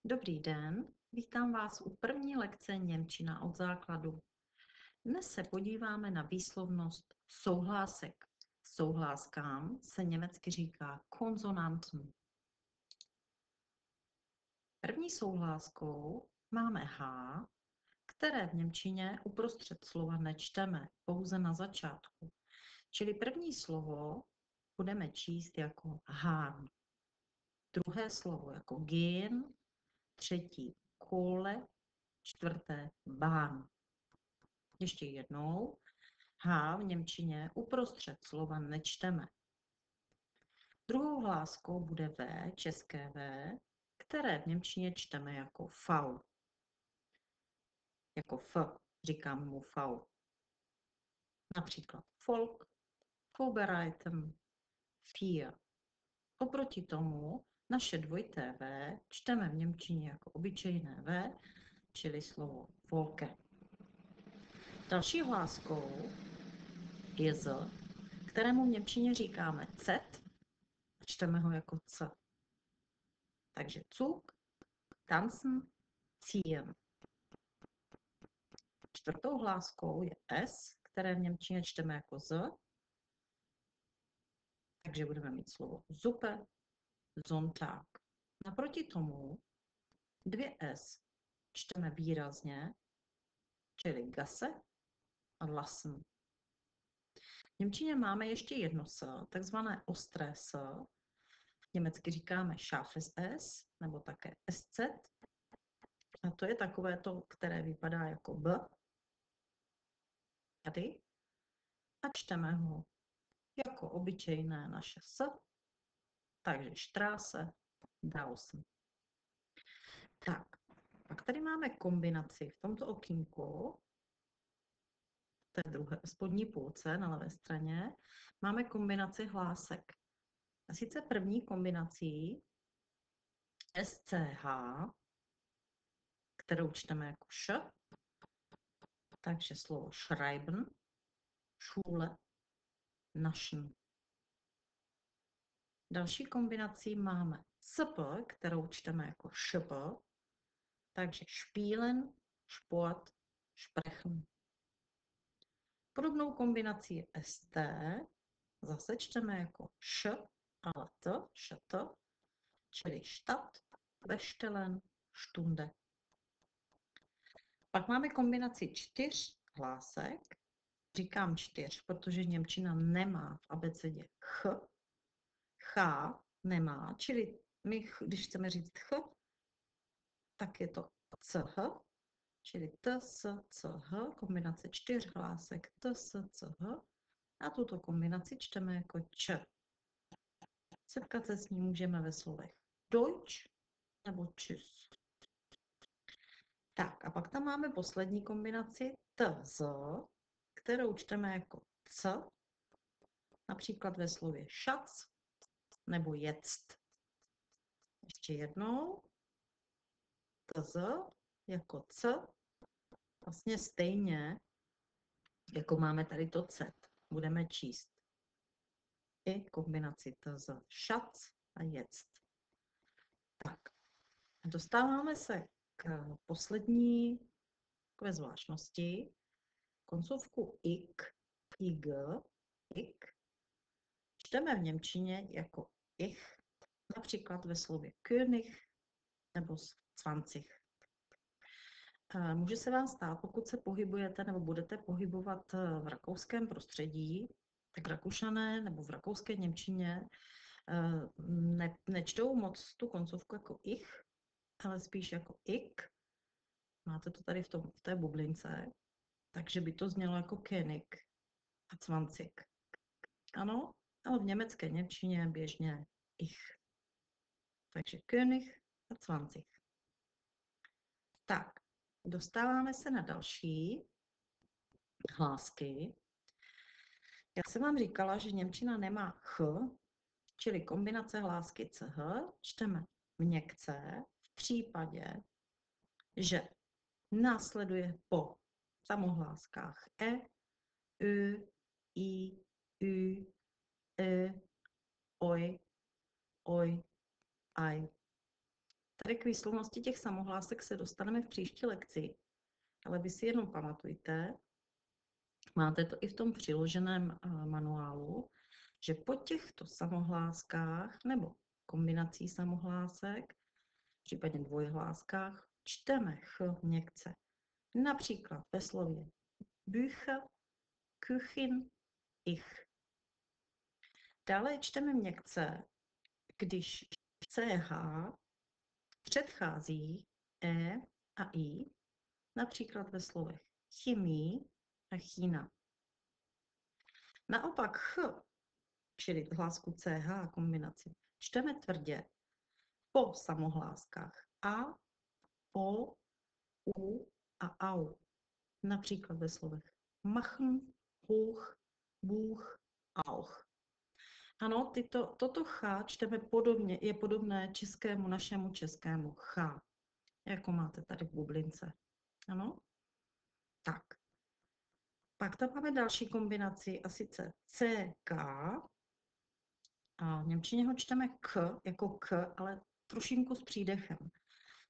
Dobrý den, vítám vás u první lekce němčina od základu. Dnes se podíváme na výslovnost souhlásek. Souhláskám se německy říká Konsonanten. První souhláskou máme H, které v němčině uprostřed slova nečteme, pouze na začátku. Čili první slovo budeme číst jako Hahn. Druhé slovo jako gehen, třetí Kohle, čtvrté Bahn. Ještě jednou. H v němčině uprostřed slova nečteme. Druhou hláskou bude V, české V, které v němčině čteme jako V. Jako F, říkám mu V. Například Volk, Vorbereiten, Vier. Oproti tomu naše dvojité V čteme v němčině jako obyčejné V, čili slovo Volke. Další hláskou je Z, kterému v němčině říkáme C, a čteme ho jako C. Takže Zug, tanzen, ziehen. Čtvrtou hláskou je S, které v němčině čteme jako Z, takže budeme mít slovo Suppe, Sonntag. Naproti tomu dvě S čteme výrazně, čili Gasse a lassen. V němčině máme ještě jedno S, takzvané ostré S. Německy říkáme scharfes S, nebo také SZ. A to je takové to, které vypadá jako B. Tady. A čteme ho jako obyčejné naše S, takže Straße, draußen. Tak, pak tady máme kombinaci v tomto okýnku, v té druhé spodní půlce na levé straně, máme kombinaci hlásek. A sice první kombinací SCH, kterou čteme jako š, takže slovo schreiben, Schule, naschen. Další kombinací máme SP, kterou čteme jako šp, takže spielen, Sport, sprechen. Podobnou kombinací je ST, zase čteme jako š, ale t, št, čili Stadt, bestellen, Stunde. Pak máme kombinaci 4 hlásek. Říkám 4, protože němčina nemá v abecedě ch, nemá, čili my, když chceme říct ch, tak je to ch, čili t, s, c, h, kombinace 4 hlásek t, s, c, h, a tuto kombinaci čteme jako č. Setkat se s ní můžeme ve slovech Deutsch nebo Tschüss. Tak a pak tam máme poslední kombinaci t, z, kterou čteme jako c, například ve slově Schatz nebo jetzt. Ještě jednou. T, z jako c, vlastně stejně, jako máme tady to c. Budeme číst i kombinaci t, z, Schatz a jetzt. Tak, dostáváme se k poslední takové zvláštnosti. Koncovku ik, čteme v němčině jako ich, například ve slově König nebo 20. Může se vám stát, pokud se pohybujete nebo budete pohybovat v rakouském prostředí, tak Rakušané nebo v rakouské němčině nečtou moc tu koncovku jako ich, ale spíš jako ik. Máte to tady v té bublince, takže by to znělo jako König a 20. Ano, ale v německé němčině běžně ich. Takže König a 20. Tak, dostáváme se na další hlásky. Já jsem vám říkala, že němčina nemá ch, čili kombinace hlásky ch, čteme měkce v případě, že následuje po samohláskách ö, i, ü, oj, aj. Tady k výslovnosti těch samohlásek se dostaneme v příští lekci, ale vy si jenom pamatujte, máte to i v tom přiloženém manuálu, že po těchto samohláskách nebo kombinací samohlásek, případně dvojhláskách, čteme ch měkce. Například ve slově Bücher, Küchen, ich. Dále čteme měkce, když CH předchází E a I, například ve slovech chemie a Čína. Naopak ch, čili hlásku CH kombinaci, čteme tvrdě po samohláskách a, o, u a au. Například ve slovech machen, hoch, buch, auch. Ano, toto ch čteme podobně, je podobné našemu českému ch, jako máte tady v bublince. Ano? Tak. Pak tam máme další kombinaci, a sice CK. A v němčině ho čteme k, jako k, ale trošinku s přídechem.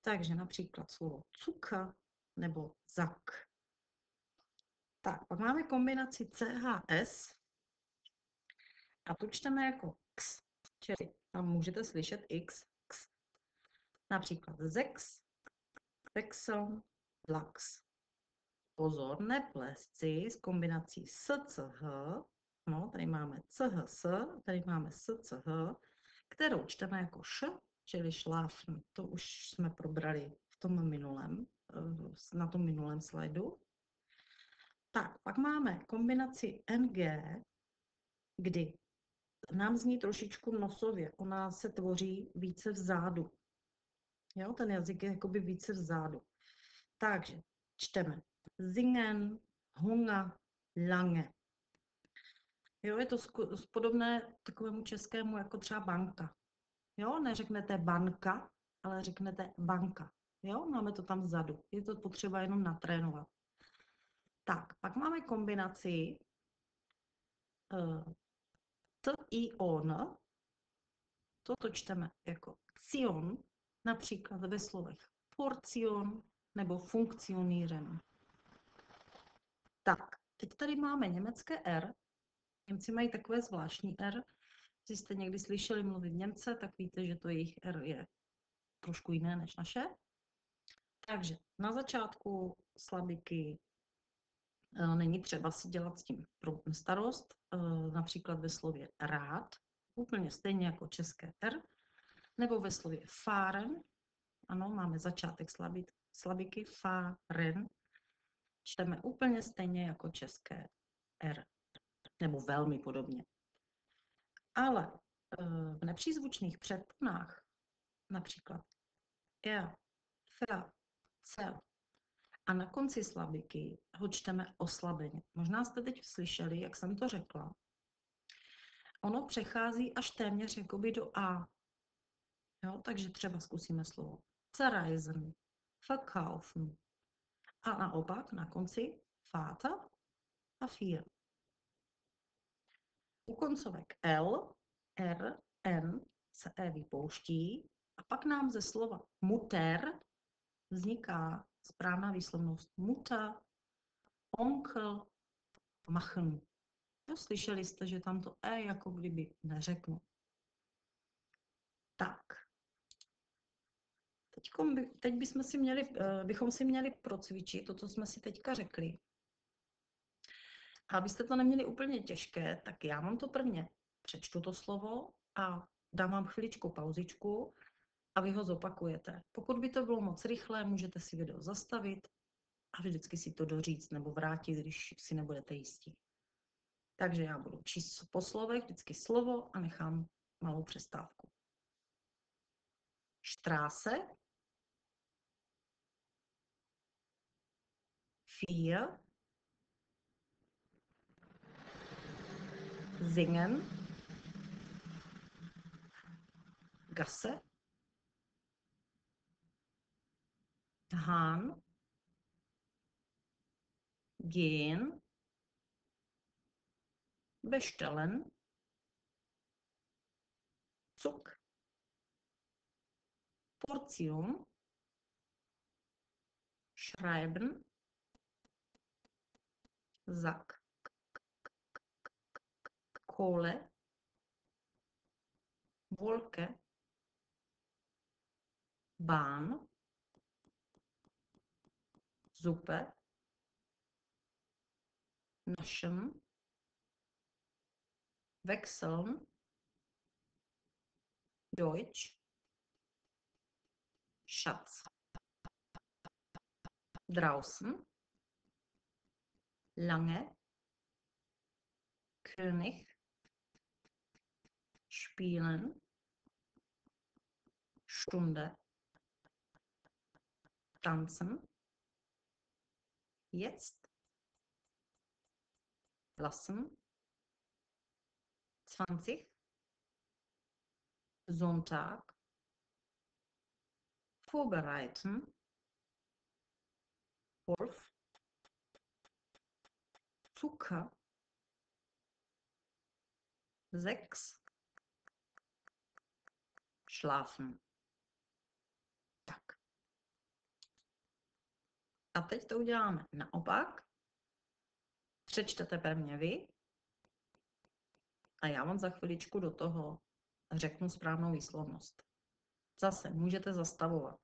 Takže například slovo cuka nebo zak. Tak, pak máme kombinaci CHS a tu čteme jako x, čili tam můžete slyšet x, x. Například zex, vexel, lax. Pozor, neplést si s kombinací SCH, no, tady máme CHS, tady máme SCH, kterou čteme jako š, čili šláfn. To už jsme probrali v tom minulém, na tom minulém slajdu. Tak, pak máme kombinaci NG, kdy nám zní trošičku nosově, ona se tvoří více vzadu. Jo, ten jazyk je jakoby více vzadu. Takže čteme singen, hunger, lange. Jo, je to podobné takovému českému jako třeba banka. Jo, neřeknete banka, ale řeknete banka. Jo, máme to tam vzadu. Je to potřeba jenom natrénovat. Tak, pak máme kombinaci t i on. Toto čteme jako cion, například ve slovech porcion nebo funktionieren. Tak, teď tady máme německé R. Němci mají takové zvláštní R. Když jste někdy slyšeli mluvit Němce, tak víte, že to jejich R je trošku jiné než naše. Takže na začátku slabiky není třeba si dělat s tím starost, například ve slově rád, úplně stejně jako české R, nebo ve slově fahren, ano, máme začátek slabiky, fahren, čteme úplně stejně jako české R, nebo velmi podobně. Ale v nepřízvučných předpunách, například er, fer, cel, a na konci slabiky ho čteme oslabeně. Možná jste teď slyšeli, jak jsem to řekla. Ono přechází až téměř jakoby do A. Jo, takže třeba zkusíme slovo zerreisen, verkaufen. A naopak na konci Vater a vier. U koncovek L, R, N se E vypouští a pak nám ze slova Mutter vzniká správná výslovnost Mutter, Onkel, machen. Jo, slyšeli jste, že tam to E jako kdyby neřeknu. Tak. Teď bychom si měli procvičit to, co jsme si teďka řekli. A abyste to neměli úplně těžké, tak já vám to prvně přečtu to slovo a dám vám chviličku pauzičku a vy ho zopakujete. Pokud by to bylo moc rychlé, můžete si video zastavit a vždycky si to doříct nebo vrátit, když si nebudete jistí. Takže já budu číst po slovech vždycky slovo a nechám malou přestávku. Straße, vier, singen, Gasse, Hahn, gehen, bestellen, Zug, Portion, schreiben, Sack, Kohle, Wolke, Bahn, Suppe, naschen, wechseln, Deutsch, Schatz, draußen, lange, König, spielen, Stunde, tanzen, jetzt, lassen, 20, Sonntag, vorbereiten, Wolf, Zucker, 6, schlafen. Tak. A teď to uděláme naopak. Přečtete prvně vy a já vám za chviličku do toho řeknu správnou výslovnost. Zase můžete zastavovat.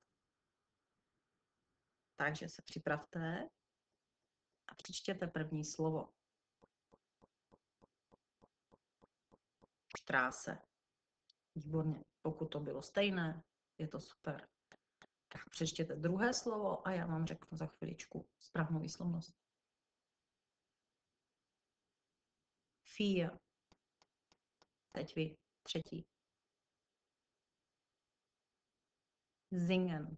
Takže se připravte a přečtěte první slovo. Štráse. Výborně. Pokud to bylo stejné, je to super. Tak přečtěte druhé slovo a já vám řeknu za chviličku správnou výslovnost. Vier. Teď vy. Třetí. Singen.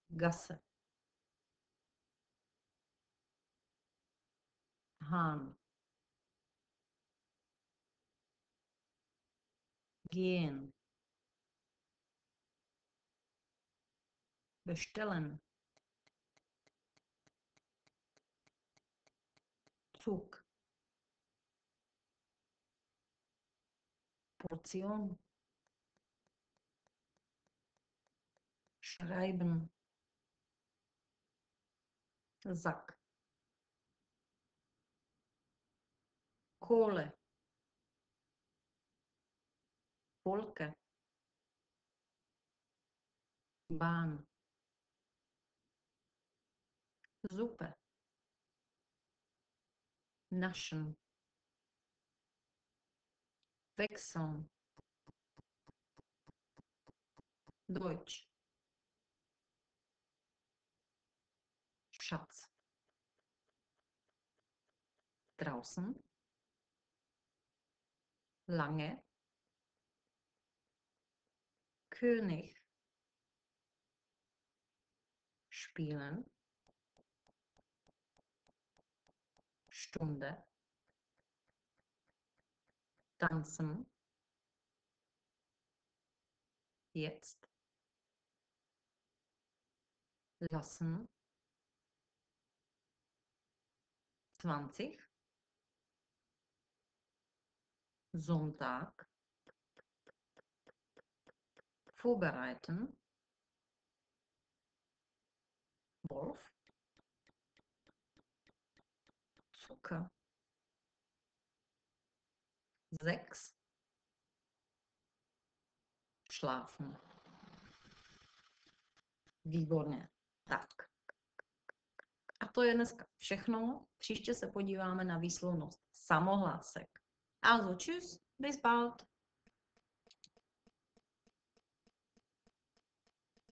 Gasse. Hahn. Gehen. Bestellen. Zug. Portion. Schreiben. Sack. Kohle. Wolke. Bahn. Suppe. Naschen. Wechseln. Deutsch. Schatz. Draußen. Lange. König. Spielen. Stunde. Tanzen. Jetzt. Lassen. 20. Sonntag. Vorbereiten. Wolf. Zucker. 6. Schlafen. Výborně. Tak. A to je dneska všechno. Příště se podíváme na výslovnost samohlásek. Also tschüss, bis bald.